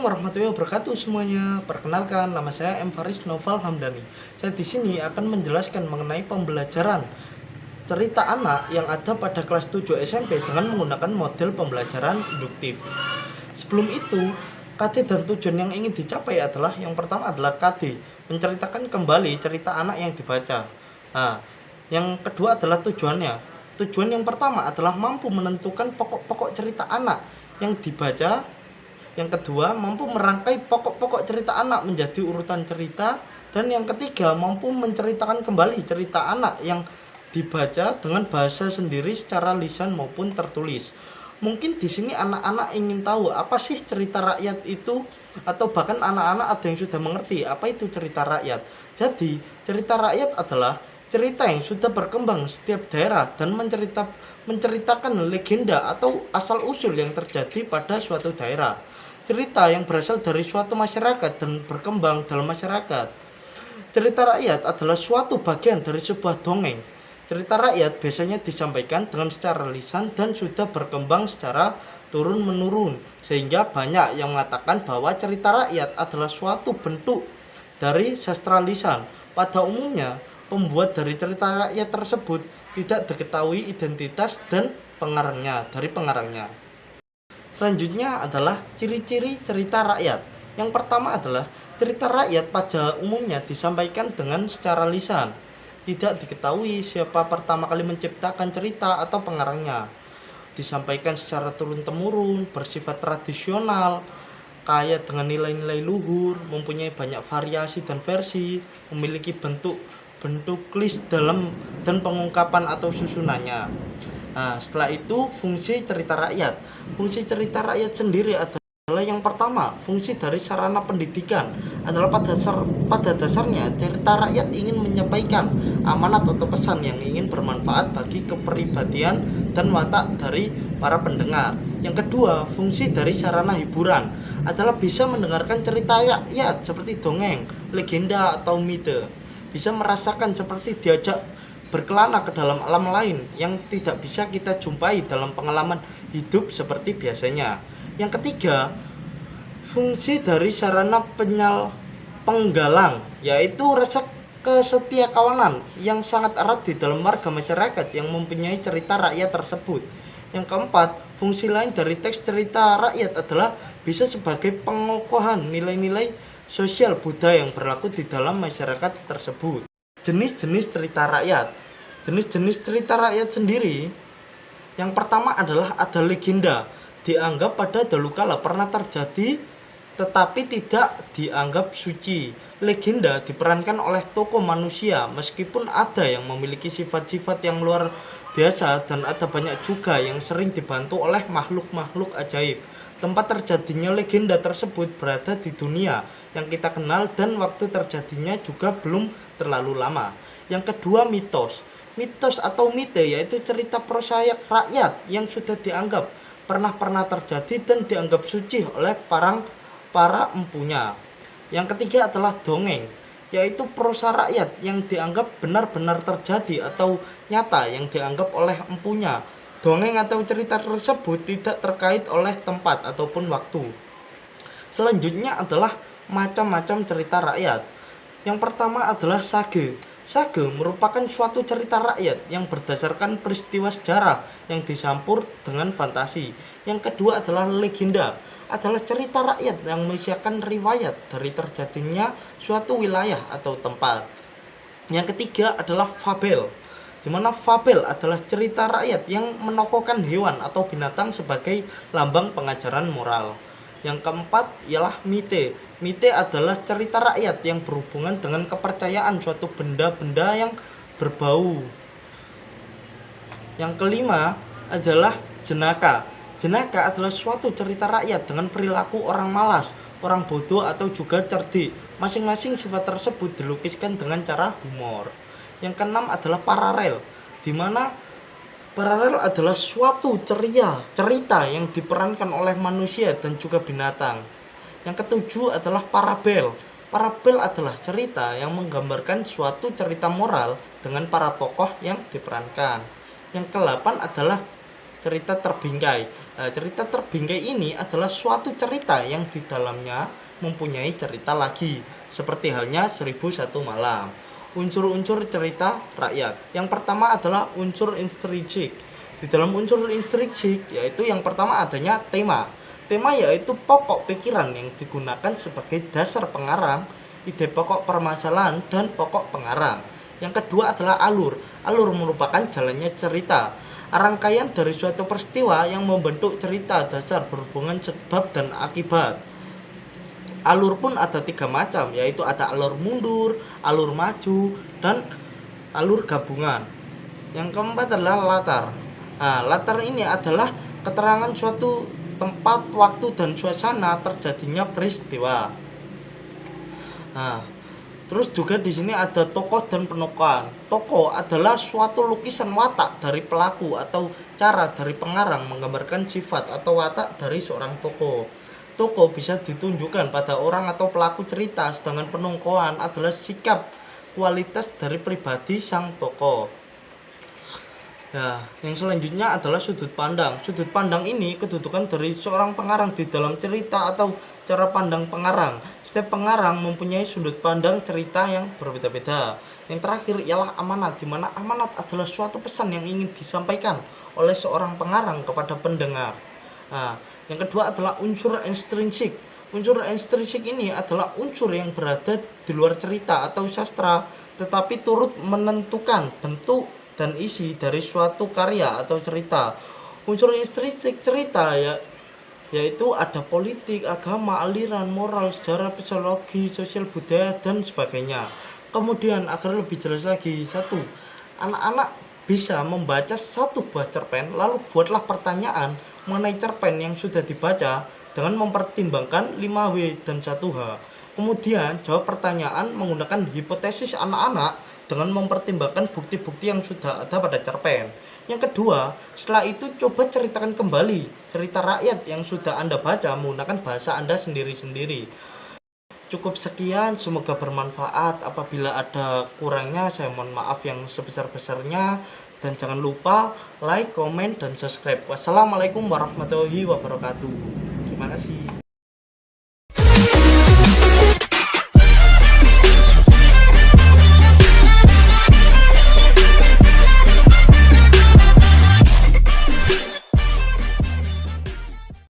Assalamualaikum warahmatullahi wabarakatuh semuanya. Perkenalkan, nama saya M. Faris Noval Hamdani. Saya di sini akan menjelaskan mengenai pembelajaran cerita anak yang ada pada kelas 7 SMP dengan menggunakan model pembelajaran induktif. Sebelum itu, KD dan tujuan yang ingin dicapai adalah yang pertama adalah KD, menceritakan kembali cerita anak yang dibaca. Nah, yang kedua adalah tujuannya. Tujuan yang pertama adalah mampu menentukan pokok-pokok cerita anak yang dibaca. Yang kedua, mampu merangkai pokok-pokok cerita anak menjadi urutan cerita. Dan yang ketiga, mampu menceritakan kembali cerita anak yang dibaca dengan bahasa sendiri secara lisan maupun tertulis. Mungkin di sini anak-anak ingin tahu apa sih cerita rakyat itu, atau bahkan anak-anak ada yang sudah mengerti apa itu cerita rakyat. Jadi, cerita rakyat adalah cerita yang sudah berkembang setiap daerah dan menceritakan legenda atau asal-usul yang terjadi pada suatu daerah. Cerita yang berasal dari suatu masyarakat dan berkembang dalam masyarakat. Cerita rakyat adalah suatu bagian dari sebuah dongeng. Cerita rakyat biasanya disampaikan dengan secara lisan dan sudah berkembang secara turun-menurun, sehingga banyak yang mengatakan bahwa cerita rakyat adalah suatu bentuk dari sastra lisan. Pada umumnya, pembuat dari cerita rakyat tersebut tidak diketahui identitas dan pengarangnya. Selanjutnya adalah ciri-ciri cerita rakyat. Yang pertama adalah cerita rakyat pada umumnya disampaikan dengan secara lisan. Tidak diketahui siapa pertama kali menciptakan cerita atau pengarangnya. Disampaikan secara turun-temurun, bersifat tradisional, kaya dengan nilai-nilai luhur, mempunyai banyak variasi dan versi, memiliki bentuk list dalam dan pengungkapan atau susunannya. Nah, setelah itu fungsi cerita rakyat. Fungsi cerita rakyat sendiri adalah yang pertama, fungsi dari sarana pendidikan adalah pada dasarnya cerita rakyat ingin menyampaikan amanat atau pesan yang ingin bermanfaat bagi kepribadian dan watak dari para pendengar. Yang kedua, fungsi dari sarana hiburan adalah bisa mendengarkan cerita rakyat seperti dongeng, legenda atau mite. Bisa merasakan seperti diajak berkelana ke dalam alam lain yang tidak bisa kita jumpai dalam pengalaman hidup seperti biasanya. Yang ketiga, fungsi dari sarana penggalang, yaitu rasa kesetiakawanan yang sangat erat di dalam warga masyarakat yang mempunyai cerita rakyat tersebut. Yang keempat, fungsi lain dari teks cerita rakyat adalah bisa sebagai pengokohan nilai-nilai sosial budaya yang berlaku di dalam masyarakat tersebut. Jenis-jenis cerita rakyat. Jenis-jenis cerita rakyat sendiri, yang pertama adalah ada legenda, dianggap pada dahulu kala pernah terjadi tetapi tidak dianggap suci. Legenda diperankan oleh tokoh manusia meskipun ada yang memiliki sifat-sifat yang luar biasa dan ada banyak juga yang sering dibantu oleh makhluk-makhluk ajaib. Tempat terjadinya legenda tersebut berada di dunia yang kita kenal dan waktu terjadinya juga belum terlalu lama. Yang kedua, mitos. Mitos atau mite yaitu cerita prosaic rakyat yang sudah dianggap pernah terjadi dan dianggap suci oleh para empunya. Yang ketiga adalah dongeng, yaitu prosa rakyat yang dianggap benar-benar terjadi atau nyata yang dianggap oleh empunya. Dongeng atau cerita tersebut tidak terkait oleh tempat ataupun waktu. Selanjutnya adalah macam-macam cerita rakyat. Yang pertama adalah sage. Sage merupakan suatu cerita rakyat yang berdasarkan peristiwa sejarah yang dicampur dengan fantasi. Yang kedua adalah legenda, adalah cerita rakyat yang mengisikan riwayat dari terjadinya suatu wilayah atau tempat. Yang ketiga adalah fabel, di mana fabel adalah cerita rakyat yang menokohkan hewan atau binatang sebagai lambang pengajaran moral. Yang keempat ialah mite. Mite adalah cerita rakyat yang berhubungan dengan kepercayaan suatu benda-benda yang berbau. Yang kelima adalah jenaka. Jenaka adalah suatu cerita rakyat dengan perilaku orang malas, orang bodoh atau juga cerdik. Masing-masing sifat tersebut dilukiskan dengan cara humor. Yang keenam adalah paralel, di mana paralel adalah suatu cerita yang diperankan oleh manusia dan juga binatang. Yang ketujuh adalah parabel. Parabel adalah cerita yang menggambarkan suatu cerita moral dengan para tokoh yang diperankan. Yang kedelapan adalah cerita terbingkai. Cerita terbingkai ini adalah suatu cerita yang di dalamnya mempunyai cerita lagi, seperti halnya 1001 Malam. Unsur-unsur cerita rakyat. Yang pertama adalah unsur intrinsik. Di dalam unsur intrinsik, yaitu yang pertama adanya tema. Tema yaitu pokok pikiran yang digunakan sebagai dasar pengarang, ide pokok permasalahan, dan pokok pengarang. Yang kedua adalah alur. Alur merupakan jalannya cerita, rangkaian dari suatu peristiwa yang membentuk cerita dasar berhubungan sebab dan akibat. Alur pun ada 3 macam, yaitu ada alur mundur, alur maju, dan alur gabungan. Yang keempat adalah latar. Latar ini adalah keterangan suatu tempat, waktu, dan suasana terjadinya peristiwa. Terus juga di sini ada tokoh dan penokohan. Tokoh adalah suatu lukisan watak dari pelaku atau cara dari pengarang menggambarkan sifat atau watak dari seorang tokoh. Tokoh bisa ditunjukkan pada orang atau pelaku cerita, sedangkan penokohan adalah sikap kualitas dari pribadi sang tokoh. Nah, yang selanjutnya adalah sudut pandang. Sudut pandang ini kedudukan dari seorang pengarang di dalam cerita atau cara pandang pengarang. Setiap pengarang mempunyai sudut pandang cerita yang berbeda-beda. Yang terakhir ialah amanat, di mana amanat adalah suatu pesan yang ingin disampaikan oleh seorang pengarang kepada pendengar. Yang kedua adalah unsur intrinsik. Unsur intrinsik ini adalah unsur yang berada di luar cerita atau sastra, tetapi turut menentukan bentuk dan isi dari suatu karya atau cerita. Unsur intrinsik cerita yaitu ada politik, agama, aliran, moral, sejarah, psikologi, sosial budaya, dan sebagainya. Kemudian agar lebih jelas lagi, satu, anak-anak bisa membaca satu buah cerpen, lalu buatlah pertanyaan mengenai cerpen yang sudah dibaca dengan mempertimbangkan 5W dan 1H. Kemudian jawab pertanyaan menggunakan hipotesis anak-anak dengan mempertimbangkan bukti-bukti yang sudah ada pada cerpen. Yang kedua, setelah itu coba ceritakan kembali cerita rakyat yang sudah Anda baca menggunakan bahasa Anda sendiri-sendiri. Cukup sekian, semoga bermanfaat. Apabila ada kurangnya, saya mohon maaf yang sebesar-besarnya. Dan jangan lupa like, komen, dan subscribe. Wassalamualaikum warahmatullahi wabarakatuh. Terima kasih.